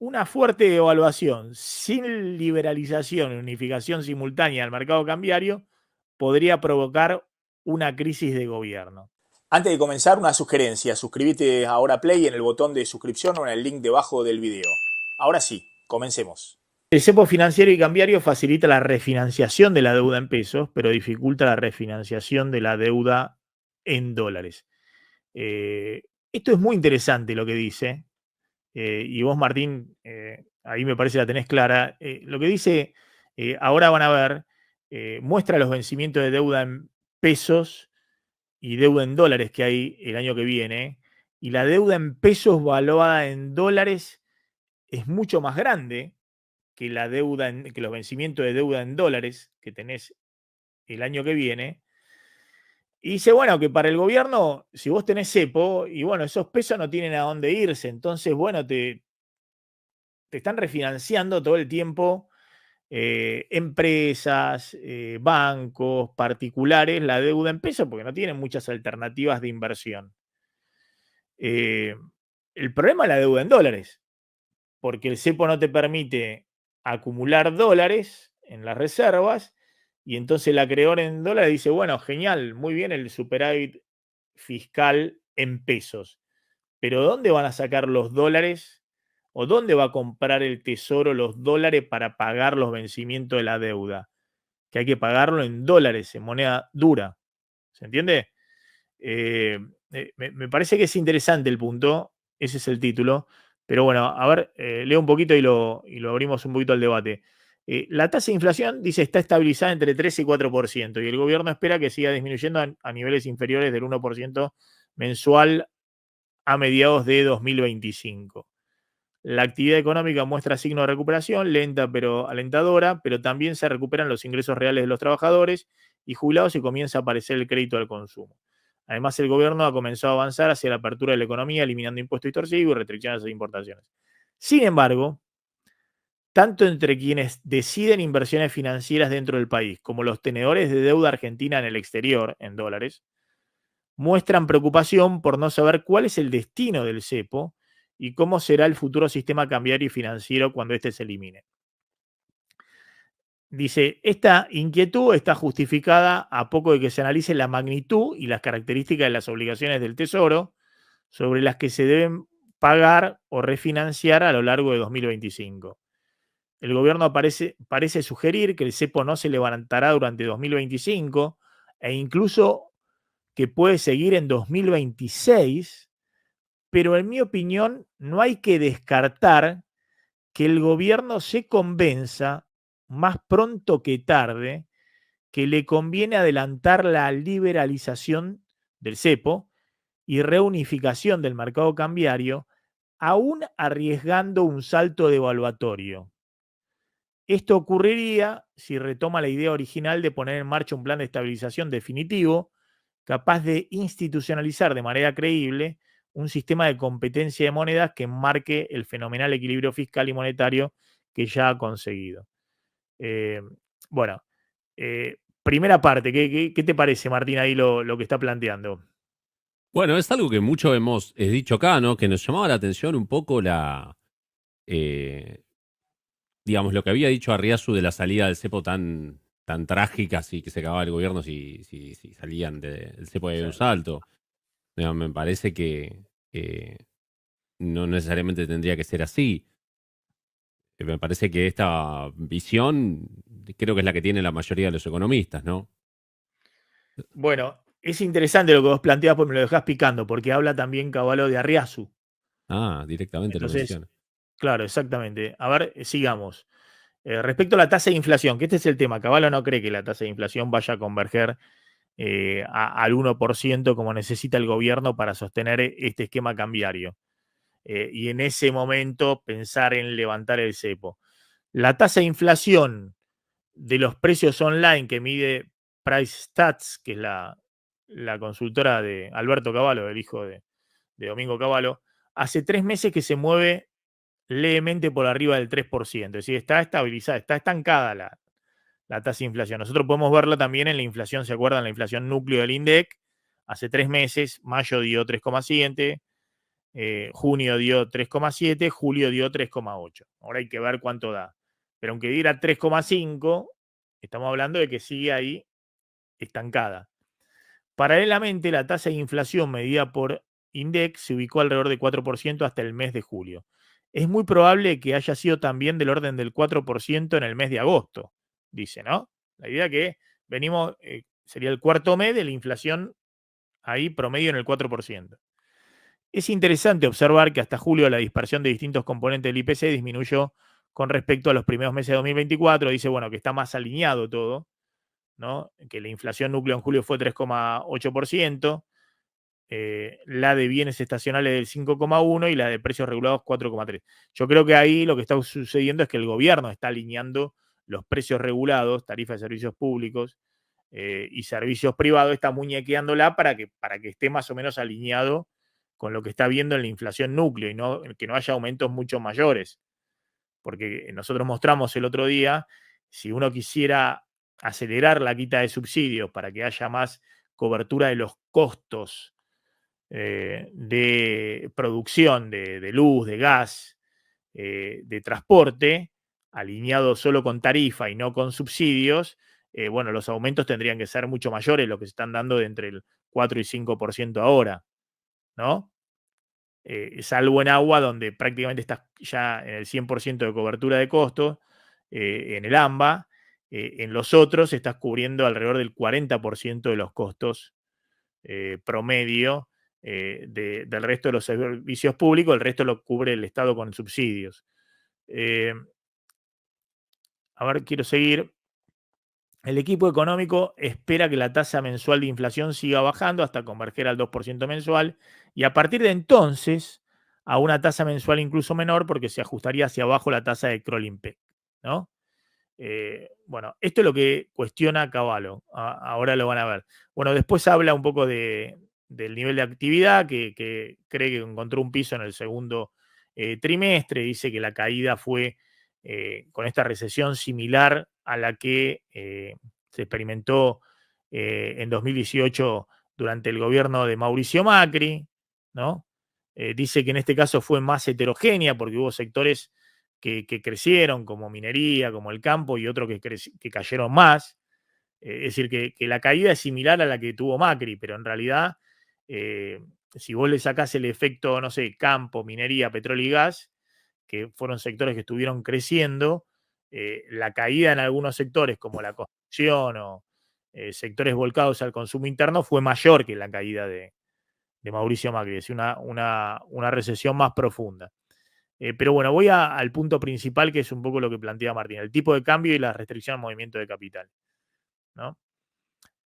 una fuerte devaluación sin liberalización y unificación simultánea del mercado cambiario podría provocar una crisis de gobierno. Antes de comenzar, una sugerencia. Suscríbete ahora Play en el botón de suscripción o en el link debajo del video. Ahora sí, comencemos. El cepo financiero y cambiario facilita la refinanciación de la deuda en pesos, pero dificulta la refinanciación de la deuda en dólares. Esto es muy interesante lo que dice. Y vos, Martín, ahí me parece la tenés clara. Lo que dice, ahora van a ver, muestra los vencimientos de deuda en pesos y deuda en dólares que hay el año que viene. Y la deuda en pesos valuada en dólares es mucho más grande que la deuda que los vencimientos de deuda en dólares que tenés el año que viene. Y dice, bueno, que para el gobierno, si vos tenés cepo, y bueno, esos pesos no tienen a dónde irse, entonces, bueno, te están refinanciando todo el tiempo empresas, bancos, particulares, la deuda en pesos, porque no tienen muchas alternativas de inversión. El problema es la deuda en dólares, porque el cepo no te permite acumular dólares en las reservas, y entonces el acreedor en dólares dice, bueno, genial, muy bien el superávit fiscal en pesos, pero ¿dónde van a sacar los dólares? ¿O dónde va a comprar el tesoro los dólares para pagar los vencimientos de la deuda? Que hay que pagarlo en dólares, en moneda dura. ¿Se entiende? Me parece que es interesante el punto, ese es el título, pero bueno, a ver, leo un poquito y lo abrimos un poquito al debate. La tasa de inflación, dice, está estabilizada entre 3 y 4%, y el gobierno espera que siga disminuyendo a niveles inferiores del 1% mensual a mediados de 2025. La actividad económica muestra signos de recuperación, lenta pero alentadora, pero también se recuperan los ingresos reales de los trabajadores y jubilados y comienza a aparecer el crédito al consumo. Además, el gobierno ha comenzado a avanzar hacia la apertura de la economía, eliminando impuestos extorsivos y restricciones a las importaciones. Sin embargo, tanto entre quienes deciden inversiones financieras dentro del país como los tenedores de deuda argentina en el exterior, en dólares, muestran preocupación por no saber cuál es el destino del cepo y cómo será el futuro sistema cambiario y financiero cuando éste se elimine. Dice, esta inquietud está justificada a poco de que se analice la magnitud y las características de las obligaciones del Tesoro sobre las que se deben pagar o refinanciar a lo largo de 2025. El gobierno parece sugerir que el cepo no se levantará durante 2025 e incluso que puede seguir en 2026, pero en mi opinión no hay que descartar que el gobierno se convenza más pronto que tarde que le conviene adelantar la liberalización del cepo y reunificación del mercado cambiario, aún arriesgando un salto devaluatorio. Esto ocurriría si retoma la idea original de poner en marcha un plan de estabilización definitivo capaz de institucionalizar de manera creíble un sistema de competencia de monedas que marque el fenomenal equilibrio fiscal y monetario que ya ha conseguido. Eh, bueno, primera parte, ¿qué te parece, Martín, ahí lo que está planteando? Bueno, es algo que mucho hemos dicho acá, ¿no? Que nos llamaba la atención un poco digamos, lo que había dicho Arriazu de la salida del cepo tan trágica, así que se acababa el gobierno si salían del cepo de Sí. un salto. Digamos, me parece que no necesariamente tendría que ser así. Me parece que esta visión creo que es la que tiene la mayoría de los economistas, ¿no? Bueno, es interesante lo que vos planteás, porque me lo dejás picando, porque habla también Cavallo de Arriazu. Ah, directamente lo Entonces, menciona. claro, exactamente. A ver, sigamos. Respecto a la tasa de inflación, que este es el tema, Cavallo no cree que la tasa de inflación vaya a converger al 1% como necesita el gobierno para sostener este esquema cambiario. Y en ese momento pensar en levantar el cepo. La tasa de inflación de los precios online que mide Price Stats, que es la consultora de Alberto Cavallo, el hijo de Domingo Cavallo, hace 3 meses que se mueve levemente por arriba del 3%. Es decir, está estabilizada, está estancada la tasa de inflación. Nosotros podemos verla también en la inflación, ¿se acuerdan? La inflación núcleo del INDEC, hace 3 meses, mayo dio 3,7, junio dio 3,7, julio dio 3,8. Ahora hay que ver cuánto da. Pero aunque diera 3,5, estamos hablando de que sigue ahí estancada. Paralelamente, la tasa de inflación medida por INDEC se ubicó alrededor de 4% hasta el mes de julio. Es muy probable que haya sido también del orden del 4% en el mes de agosto, dice, ¿no? La idea que venimos, sería el cuarto mes de la inflación ahí promedio en el 4%. Es interesante observar que hasta julio la dispersión de distintos componentes del IPC disminuyó con respecto a los primeros meses de 2024. Dice, bueno, que está más alineado todo, ¿no? Que la inflación núcleo en julio fue 3,8%, la de bienes estacionales del 5,1% y la de precios regulados 4,3%. Yo creo que ahí lo que está sucediendo es que el gobierno está alineando los precios regulados, tarifas de servicios públicos y servicios privados, está muñequeándola para que esté más o menos alineado con lo que está viendo en la inflación núcleo y no, que no haya aumentos mucho mayores. Porque nosotros mostramos el otro día, si uno quisiera acelerar la quita de subsidios para que haya más cobertura de los costos de producción de luz, de gas, de transporte, alineado solo con tarifa y no con subsidios, bueno, los aumentos tendrían que ser mucho mayores, lo que se están dando de entre el 4 y 5% ahora, ¿no? Salvo en agua, donde prácticamente estás ya en el 100% de cobertura de costos, en el AMBA, en los otros estás cubriendo alrededor del 40% de los costos promedio del resto de los servicios públicos, el resto lo cubre el Estado con subsidios. A ver, quiero seguir. El equipo económico espera que la tasa mensual de inflación siga bajando hasta converger al 2% mensual y a partir de entonces a una tasa mensual incluso menor porque se ajustaría hacia abajo la tasa de Kroll-Impec, ¿no? Bueno, esto es lo que cuestiona Cavallo. Ahora lo van a ver. Bueno, después habla un poco del nivel de actividad, que cree que encontró un piso en el segundo trimestre. Dice que la caída fue con esta recesión similar a la que se experimentó en 2018 durante el gobierno de Mauricio Macri, ¿no? Dice que en este caso fue más heterogénea porque hubo sectores que crecieron, como minería, como el campo, y otros que cayeron más. Es decir, que la caída es similar a la que tuvo Macri, pero en realidad, si vos le sacás el efecto, no sé, campo, minería, petróleo y gas, que fueron sectores que estuvieron creciendo, la caída en algunos sectores, como la construcción o sectores volcados al consumo interno, fue mayor que la caída de Mauricio Macri, es decir, una recesión más profunda. Pero bueno, voy al punto principal, que es un poco lo que plantea Martín, el tipo de cambio y la restricción al movimiento de capital, ¿no?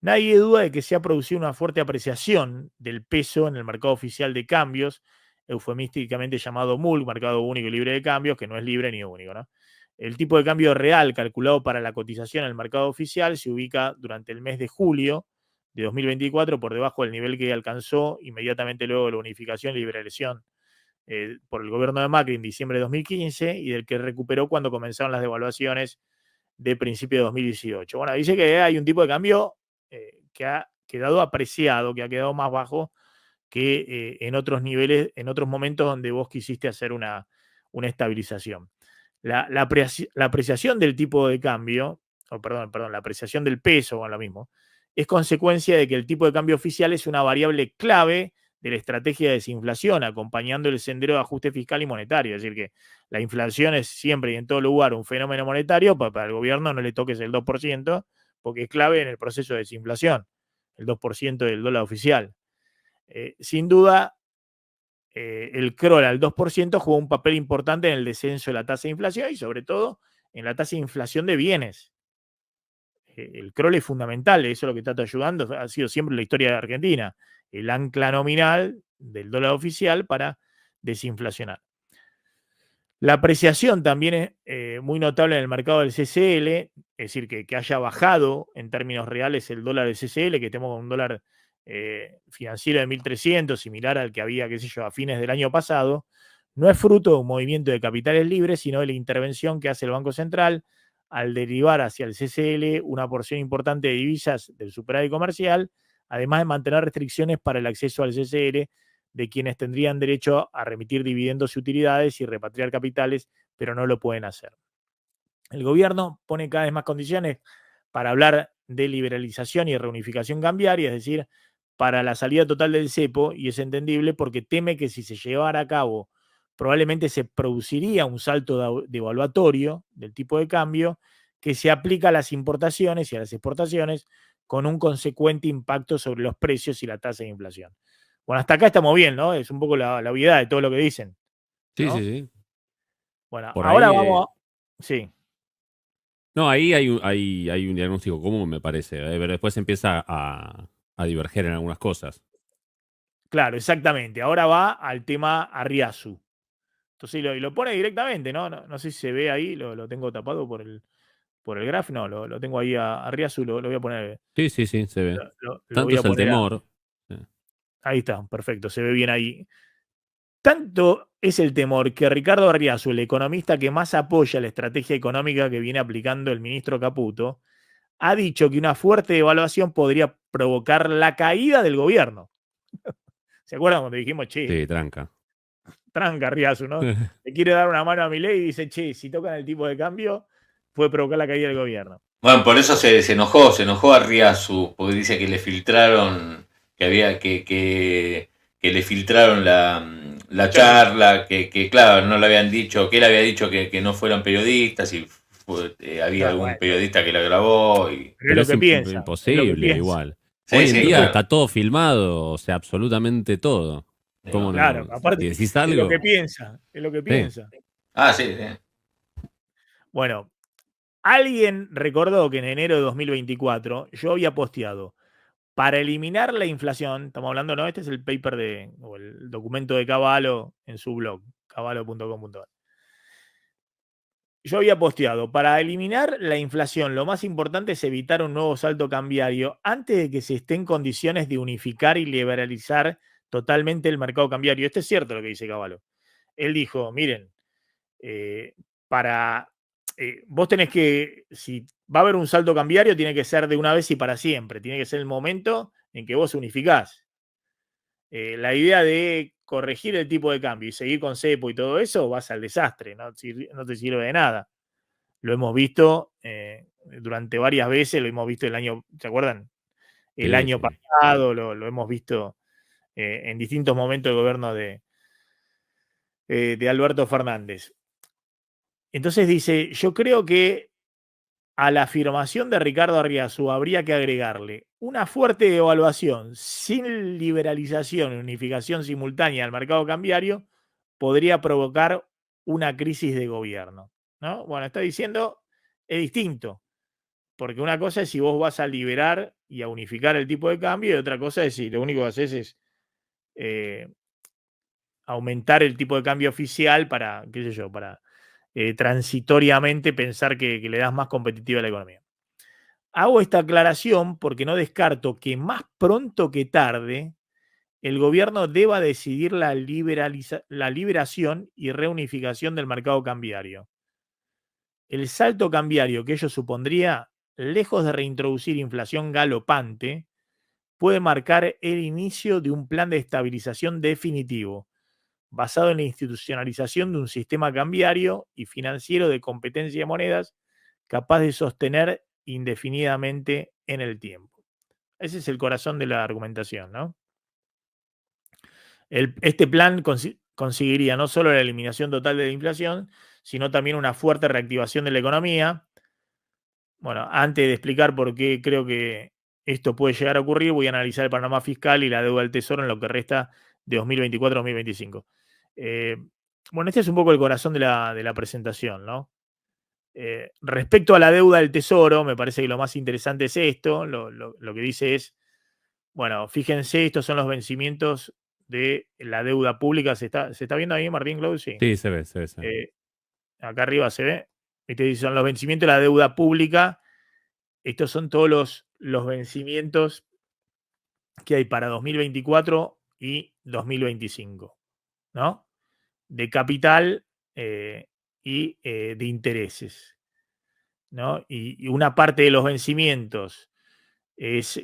Nadie duda de que se ha producido una fuerte apreciación del peso en el mercado oficial de cambios, eufemísticamente llamado MULC, Mercado Único y Libre de Cambios, que no es libre ni único, ¿no? El tipo de cambio real calculado para la cotización en el mercado oficial se ubica durante el mes de julio de 2024 por debajo del nivel que alcanzó inmediatamente luego de la unificación y liberalización por el gobierno de Macri en diciembre de 2015 y del que recuperó cuando comenzaron las devaluaciones de principio de 2018. Bueno, dice que hay un tipo de cambio que ha quedado apreciado, que ha quedado más bajo que en otros niveles, en otros momentos donde vos quisiste hacer una estabilización. La apreciación del tipo de cambio, la apreciación del peso, o lo mismo, es consecuencia de que el tipo de cambio oficial es una variable clave de la estrategia de desinflación, acompañando el sendero de ajuste fiscal y monetario. Es decir, que la inflación es siempre y en todo lugar un fenómeno monetario, para el gobierno no le toques el 2%, porque es clave en el proceso de desinflación, el 2% del dólar oficial. Sin duda, el Kroll al 2% jugó un papel importante en el descenso de la tasa de inflación y sobre todo en la tasa de inflación de bienes. El Kroll es fundamental, eso es lo que está ayudando, ha sido siempre la historia de Argentina, el ancla nominal del dólar oficial para desinflacionar. La apreciación también es muy notable en el mercado del CCL, es decir, que haya bajado en términos reales el dólar del CCL, que tenemos un dólar financiero de 1.300, similar al que había, qué sé yo, a fines del año pasado, no es fruto de un movimiento de capitales libres, sino de la intervención que hace el Banco Central al derivar hacia el CCL una porción importante de divisas del superávit comercial, además de mantener restricciones para el acceso al CCL de quienes tendrían derecho a remitir dividendos y utilidades y repatriar capitales, pero no lo pueden hacer. El gobierno pone cada vez más condiciones para hablar de liberalización y reunificación cambiaria, es decir, para la salida total del cepo, y es entendible porque teme que si se llevara a cabo, probablemente se produciría un salto devaluatorio del tipo de cambio que se aplica a las importaciones y a las exportaciones con un consecuente impacto sobre los precios y la tasa de inflación. Bueno, hasta acá estamos bien, ¿no? Es un poco la obviedad de todo lo que dicen, Sí, sí, ¿no? sí. Bueno, Por ahora ahí, vamos a... Sí. no, ahí hay un diagnóstico común, me parece, pero después empieza a diverger en algunas cosas. Claro, exactamente. Ahora va al tema Arriazu. Entonces, y lo pone directamente, ¿no? No sé si se ve ahí, lo tengo tapado por el graph, no, lo tengo ahí a Arriazu, lo voy a poner, Sí, sí, sí, se ve. lo Tanto voy a es el poner temor. ahí está, perfecto, se ve bien ahí. Tanto es el temor que Ricardo Arriazu, el economista que más apoya la estrategia económica que viene aplicando el ministro Caputo, ha dicho que una fuerte devaluación podría provocar la caída del gobierno. ¿Se acuerdan cuando dijimos, che, Sí, tranca. tranca Arriazu, ¿no? Le quiere dar una mano a Milei y dice, che, si tocan el tipo de cambio, puede provocar la caída del gobierno. Bueno, por eso se enojó a Riazu, porque dice que le filtraron, que le filtraron la charla, que claro, no le habían dicho, que él había dicho que no fueran periodistas y había No, algún bueno, periodista que la grabó. pero es Pero lo es que piensa, es lo que imposible piensa. igual. Sí, Hoy en sí, día claro. está todo filmado, o sea, absolutamente todo. ¿Cómo No. Claro, no? Si aparte, decís es lo que algo, piensa, es lo que sí. piensa. Ah, sí, sí. Bueno, alguien recordó que en enero de 2024 yo había posteado para eliminar la inflación, estamos hablando, ¿no? Este es el paper o el documento de Cavallo en su blog, cavallo.com.ar. Yo había posteado, para eliminar la inflación, lo más importante es evitar un nuevo salto cambiario antes de que se esté en condiciones de unificar y liberalizar totalmente el mercado cambiario. Esto es cierto lo que dice Cavallo. Él dijo, miren, eh, para vos tenés que, si va a haber un salto cambiario, tiene que ser de una vez y para siempre. Tiene que ser el momento en que vos unificás. La idea de corregir el tipo de cambio y seguir con cepo y todo eso, vas al desastre, no te sirve de nada. Lo hemos visto durante varias veces, lo hemos visto el año, ¿se acuerdan? El Sí, año sí. pasado, lo hemos visto en distintos momentos del gobierno de Alberto Fernández. Entonces dice, yo creo que a la afirmación de Ricardo Arriazu habría que agregarle una fuerte evaluación sin liberalización y unificación simultánea del mercado cambiario podría provocar una crisis de gobierno, ¿no? Bueno, está diciendo, es distinto, porque una cosa es si vos vas a liberar y a unificar el tipo de cambio y otra cosa es si lo único que haces es aumentar el tipo de cambio oficial para, qué sé yo, para transitoriamente pensar que le das más competitiva a la economía. Hago esta aclaración porque no descarto que más pronto que tarde el gobierno deba decidir la liberación y reunificación del mercado cambiario. El salto cambiario que ello supondría, lejos de reintroducir inflación galopante, puede marcar el inicio de un plan de estabilización definitivo, basado en la institucionalización de un sistema cambiario y financiero de competencia de monedas capaz de sostener indefinidamente en el tiempo. Ese es el corazón de la argumentación, ¿no? Este plan conseguiría no solo la eliminación total de la inflación, sino también una fuerte reactivación de la economía. Bueno, antes de explicar por qué creo que esto puede llegar a ocurrir, voy a analizar el panorama fiscal y la deuda del Tesoro en lo que resta de 2024-2025. Bueno, este es un poco el corazón de la presentación, ¿no? Respecto a la deuda del Tesoro, me parece que lo más interesante es esto. Lo que dice es, bueno, fíjense, estos son los vencimientos de la deuda pública. ¿Se está viendo ahí, Martín Claudio? Sí. Sí, se ve, se ve. Se ve. Acá arriba se ve. Son los vencimientos de la deuda pública. Estos son todos los vencimientos que hay para 2024 y 2025, ¿no? De capital y de intereses, ¿no? Y una parte de los vencimientos es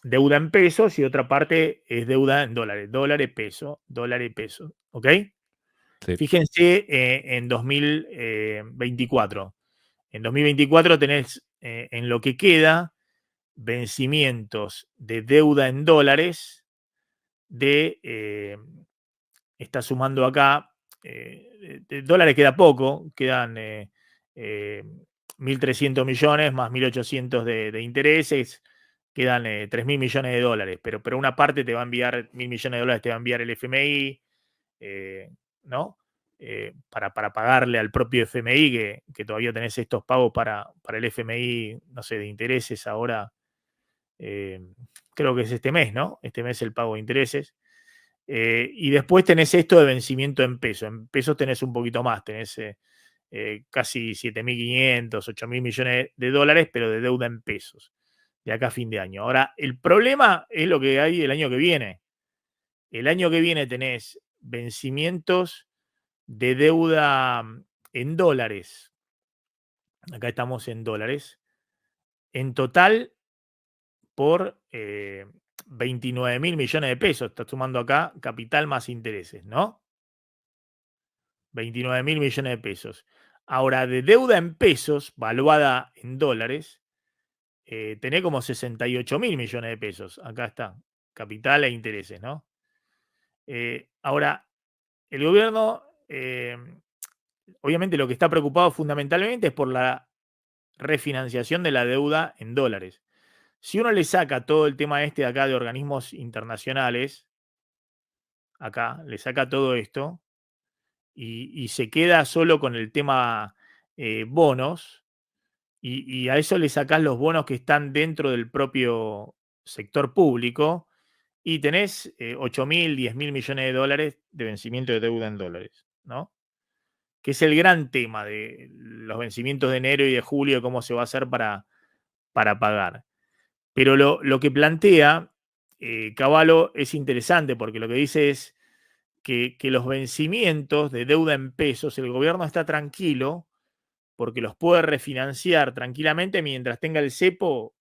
deuda en pesos y otra parte es deuda en dólares. Dólares, peso. ¿Ok? Sí. Fíjense en 2024. En 2024 tenés en lo que queda vencimientos de deuda en dólares está sumando acá, de dólares queda poco, quedan 1.300 millones más 1.800 de intereses, quedan 3.000 millones de dólares, pero una parte te va a enviar 1.000 millones de dólares, te va a enviar el FMI, ¿no? Para pagarle al propio FMI, que todavía tenés estos pagos para el FMI, no sé, de intereses ahora, creo que es este mes, ¿no? Este mes el pago de intereses. Y después tenés esto de vencimiento en pesos. En pesos tenés un poquito más, tenés casi 7.500, 8.000 millones de dólares, pero de deuda en pesos, de acá a fin de año. Ahora, el problema es lo que hay el año que viene. El año que viene tenés vencimientos de deuda en dólares. Acá estamos en dólares. En total, por 29.000 millones de pesos. Está sumando acá capital más intereses, ¿no? 29.000 millones de pesos. Ahora, de deuda en pesos, valuada en dólares, tenés como 68.000 millones de pesos. Acá está, capital e intereses, ¿no? Ahora, el gobierno, obviamente lo que está preocupado fundamentalmente es por la refinanciación de la deuda en dólares. Si uno le saca todo el tema este de acá de organismos internacionales, acá le saca todo esto y se queda solo con el tema bonos, y a eso le sacás los bonos que están dentro del propio sector público, y tenés 8.000, 10.000 millones de dólares de vencimiento de deuda en dólares, ¿no? Que es el gran tema de los vencimientos de enero y de julio, cómo se va a hacer para pagar. Pero lo que plantea Cavallo es interesante, porque lo que dice es que los vencimientos de deuda en pesos, el gobierno está tranquilo porque los puede refinanciar tranquilamente mientras tenga el cepo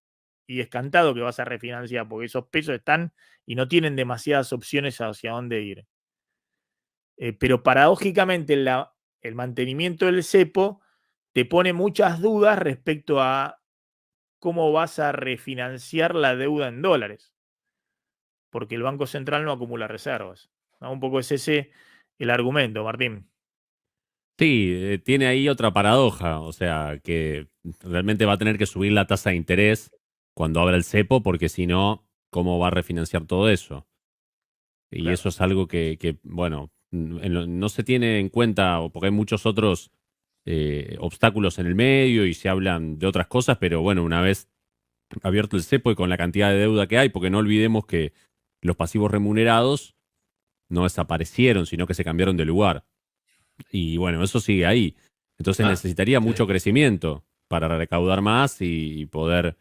y descantado que vas a refinanciar, porque esos pesos están y no tienen demasiadas opciones hacia dónde ir. Pero paradójicamente el mantenimiento del cepo te pone muchas dudas respecto a cómo vas a refinanciar la deuda en dólares, porque el Banco Central no acumula reservas, ¿no? Un poco es ese el argumento, Martín. Sí, tiene ahí otra paradoja, o sea, que realmente va a tener que subir la tasa de interés cuando abra el cepo, porque si no, ¿cómo va a refinanciar todo eso? Y Claro. eso es algo que, bueno, no se tiene en cuenta, porque hay muchos otros obstáculos en el medio y se hablan de otras cosas, pero bueno, una vez abierto el cepo y con la cantidad de deuda que hay, porque no olvidemos que los pasivos remunerados no desaparecieron, sino que se cambiaron de lugar. Y bueno, eso sigue ahí. Entonces necesitaría mucho crecimiento para recaudar más y poder,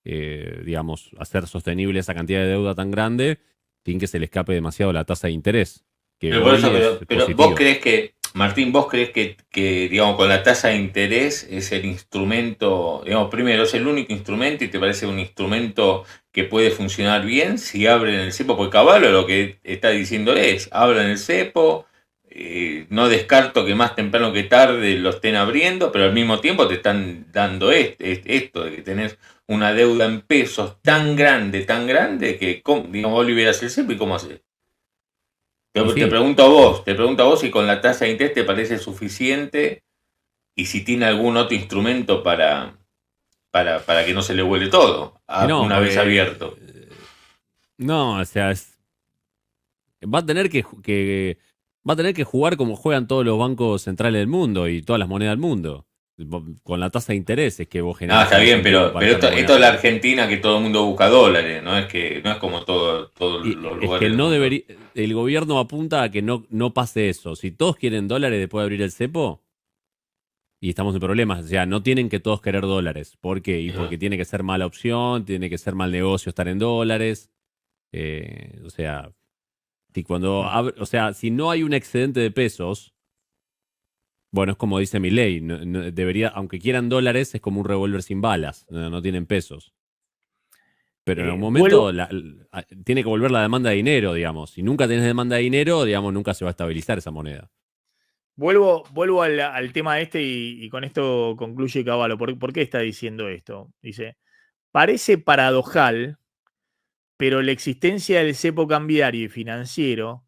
digamos, hacer sostenible esa cantidad de deuda tan grande sin que se le escape demasiado la tasa de interés, que Pero por hoy eso, es pero positiva. vos crees que, Martín, vos crees que, digamos, con la tasa de interés es el instrumento, digamos, primero es el único instrumento y te parece un instrumento que puede funcionar bien si abren el cepo, porque Cavallo lo que está diciendo es, abran el cepo, no descarto que más temprano que tarde lo estén abriendo, pero al mismo tiempo te están dando esto de que tenés una deuda en pesos tan grande que, digamos, vos liberas el cepo y cómo haces. Y Te sí, pregunto a vos si con la tasa de interés te parece suficiente y si tiene algún otro instrumento para que no se le huele todo y no, una vez porque abierto. no, o sea, va a tener va a tener que jugar como juegan todos los bancos centrales del mundo y todas las monedas del mundo. Con la tasa de interés es que vos No, generás está un bien, incentivo para pero que la esto moneda es la suba. Argentina que todo el mundo busca dólares, no es como todos Y los es que lugares del no mundo. debería, el gobierno apunta a que no pase eso. Si todos quieren dólares después de abrir el cepo, y estamos en problemas, o sea, no tienen que todos querer dólares. ¿Por qué? Y porque tiene que ser mala opción, tiene que ser mal negocio estar en dólares. O sea, o sea, si no hay un excedente de pesos, bueno, es como dice mi ley, debería, aunque quieran dólares, es como un revólver sin balas, no tienen pesos. Pero en algún momento tiene que volver la demanda de dinero, digamos. Si nunca tenés demanda de dinero, digamos, nunca se va a estabilizar esa moneda. Vuelvo al tema este y con esto concluye Cavallo. ¿Por qué está diciendo esto? Dice, parece paradojal, pero la existencia del cepo cambiario y financiero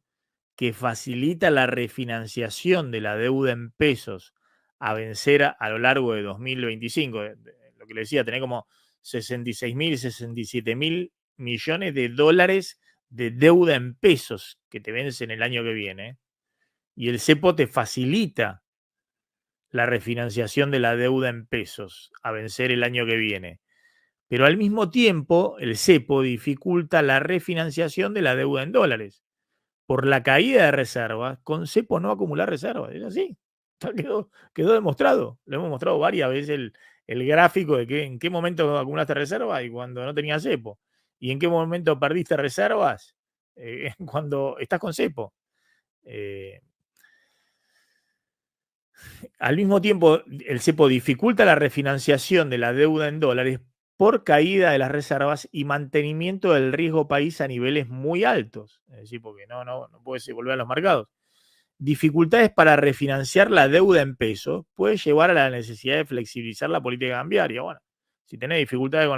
que facilita la refinanciación de la deuda en pesos a vencer a lo largo de 2025. Lo que le decía, tener como 66.000, 67.000 millones de dólares de deuda en pesos que te vencen el año que viene. Y el cepo te facilita la refinanciación de la deuda en pesos a vencer el año que viene. Pero al mismo tiempo, el cepo dificulta la refinanciación de la deuda en dólares. Por la caída de reservas, con cepo no acumular reservas. Es así. Quedó demostrado. Lo hemos mostrado varias veces el gráfico de que en qué momento acumulaste reservas y cuando no tenías cepo. Y en qué momento perdiste reservas cuando estás con cepo. Al mismo tiempo, el cepo dificulta la refinanciación de la deuda en dólares por caída de las reservas y mantenimiento del riesgo país a niveles muy altos. Es decir, porque no puedes volver a los mercados. Dificultades para refinanciar la deuda en pesos puede llevar a la necesidad de flexibilizar la política cambiaria. Bueno, si tenés dificultades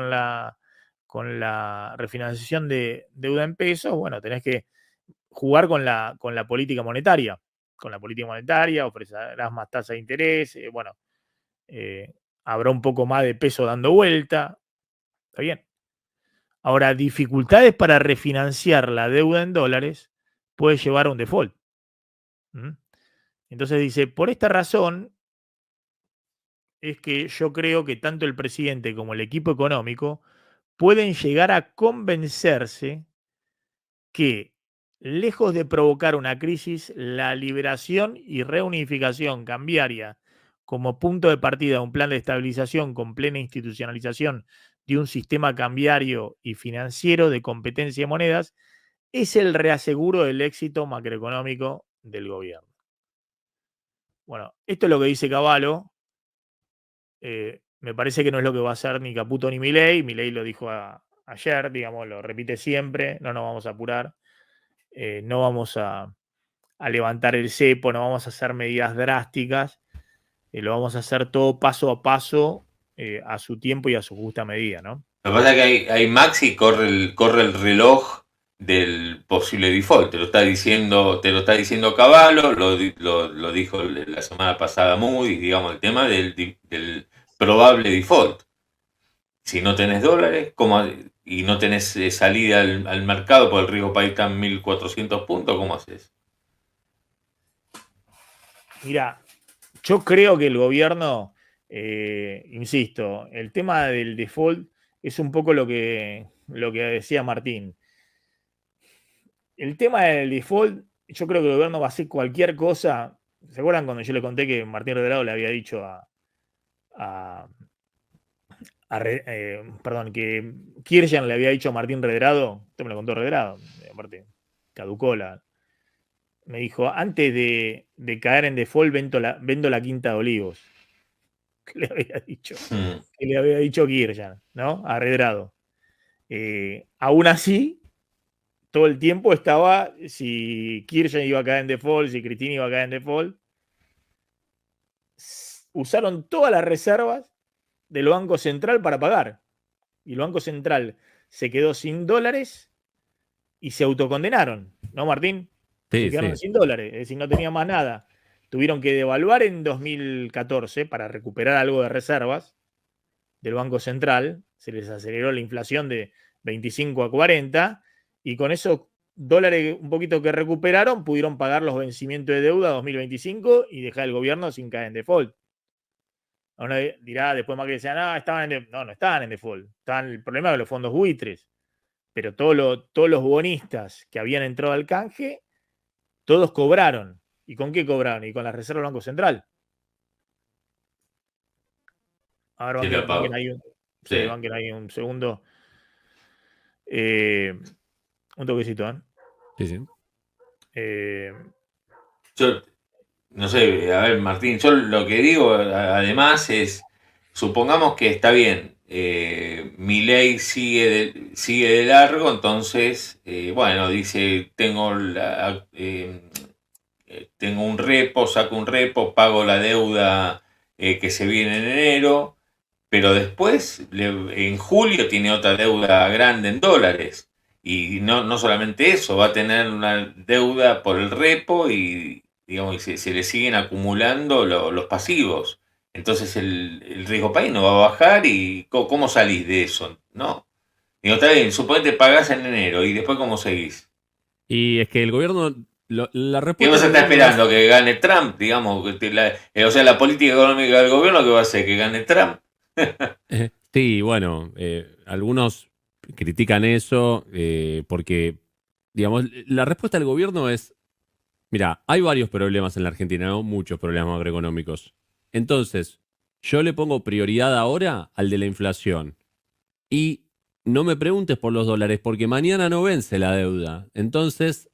con la refinanciación de deuda en pesos, bueno, tenés que jugar con la política monetaria. Con la política monetaria ofrecerás más tasa de interés, habrá un poco más de peso dando vuelta. Está bien. Ahora, dificultades para refinanciar la deuda en dólares puede llevar a un default. Entonces dice, por esta razón es que yo creo que tanto el presidente como el equipo económico pueden llegar a convencerse que, lejos de provocar una crisis, la liberación y reunificación cambiaria como punto de partida de un plan de estabilización con plena institucionalización de un sistema cambiario y financiero de competencia de monedas es el reaseguro del éxito macroeconómico del gobierno. Bueno, esto es lo que dice Cavallo. Me parece que no es lo que va a hacer ni Caputo ni Milei. Milei lo dijo ayer, digamos, lo repite siempre, no nos vamos a apurar. No vamos a levantar el cepo, no vamos a hacer medidas drásticas, lo vamos a hacer todo paso a paso, a su tiempo y a su justa medida, ¿no? Lo que pasa es que hay Maxi corre el reloj del posible default. Te lo está diciendo Cavallo, lo dijo la semana pasada Moody, digamos, el tema del probable default. Si no tenés dólares, y no tenés salida al mercado por el riesgo país está en 1.400 puntos, ¿cómo haces? Mira, yo creo que el gobierno, insisto, el tema del default es un poco lo que decía Martín. El tema del default, yo creo que el gobierno va a hacer cualquier cosa. ¿Se acuerdan cuando yo le conté que Martín Redrado le había dicho que Kirchner le había dicho a Martín Redrado? Esto me lo contó Redrado, aparte caducó me dijo, antes de caer en default, vendo la Quinta de Olivos. ¿Qué le había dicho? Que le había dicho Kirchner, ¿no? A Redrado. Aún así, todo el tiempo estaba si Kirchner iba a caer en default, si Cristina iba a caer en default. Usaron todas las reservas del Banco Central para pagar. Y el Banco Central se quedó sin dólares y se autocondenaron, ¿no, Martín? Sí, se quedaron sí. sin dólares, es decir, no tenía más nada. Tuvieron que devaluar en 2014 para recuperar algo de reservas del Banco Central. Se les aceleró la inflación de 25 a 40 y con esos dólares un poquito que recuperaron pudieron pagar los vencimientos de deuda 2025 y dejar el gobierno sin caer en default. Uno dirá después más que decían, no estaban en default. Estaban el problema de los fondos buitres. Pero todos los bonistas que habían entrado al canje, todos cobraron. ¿Y con qué cobraron? Y con las reservas del Banco Central. A ver, banquen ahí un segundo. Un toquecito, ¿eh? Sí, sí. Yo, no sé, a ver, Martín, yo lo que digo además es, supongamos que está bien, Milei sigue de largo, entonces, bueno, dice, tengo un repo, saco un repo, pago la deuda que se viene en enero, pero después, en julio, tiene otra deuda grande en dólares. Y no solamente eso, va a tener una deuda por el repo y, digamos, se le siguen acumulando los pasivos. Entonces el riesgo país no va a bajar y ¿cómo salís de eso? No. Digo, está bien, suponete pagás en enero y después ¿cómo seguís? Y es que el gobierno, la ¿Qué respuesta vas a del estar gobierno es, esperando? ¿Que gane Trump? Digamos, o sea, la política económica del gobierno, ¿qué va a hacer? ¿Que gane Trump? sí, bueno, algunos critican eso porque, digamos, la respuesta del gobierno es, mira, hay varios problemas en la Argentina, ¿no? Muchos problemas macroeconómicos. Entonces, yo le pongo prioridad ahora al de la inflación. Y no me preguntes por los dólares, porque mañana no vence la deuda. Entonces,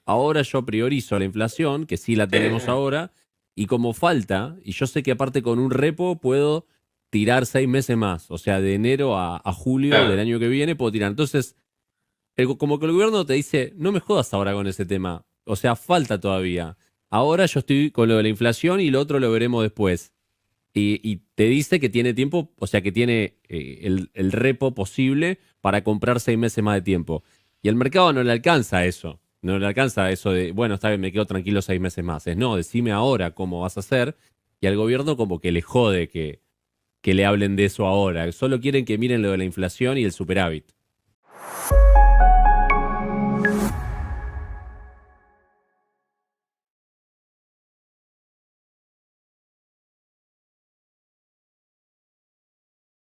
ahora yo priorizo la inflación, que sí la tenemos ahora, y como falta, y yo sé que aparte con un repo puedo tirar 6 meses más, o sea, de enero a julio del Claro. año que viene puedo tirar. Entonces, como que el gobierno te dice, no me jodas ahora con ese tema, o sea, falta todavía. Ahora yo estoy con lo de la inflación y lo otro lo veremos después. Y te dice que tiene tiempo, o sea, que tiene el repo posible para comprar 6 meses más de tiempo. Y el mercado no le alcanza eso. No le alcanza eso de, bueno, está bien, me quedo tranquilo 6 meses más. Es no, decime ahora cómo vas a hacer. Y al gobierno como que le jode que le hablen de eso ahora. Solo quieren que miren lo de la inflación y el superávit.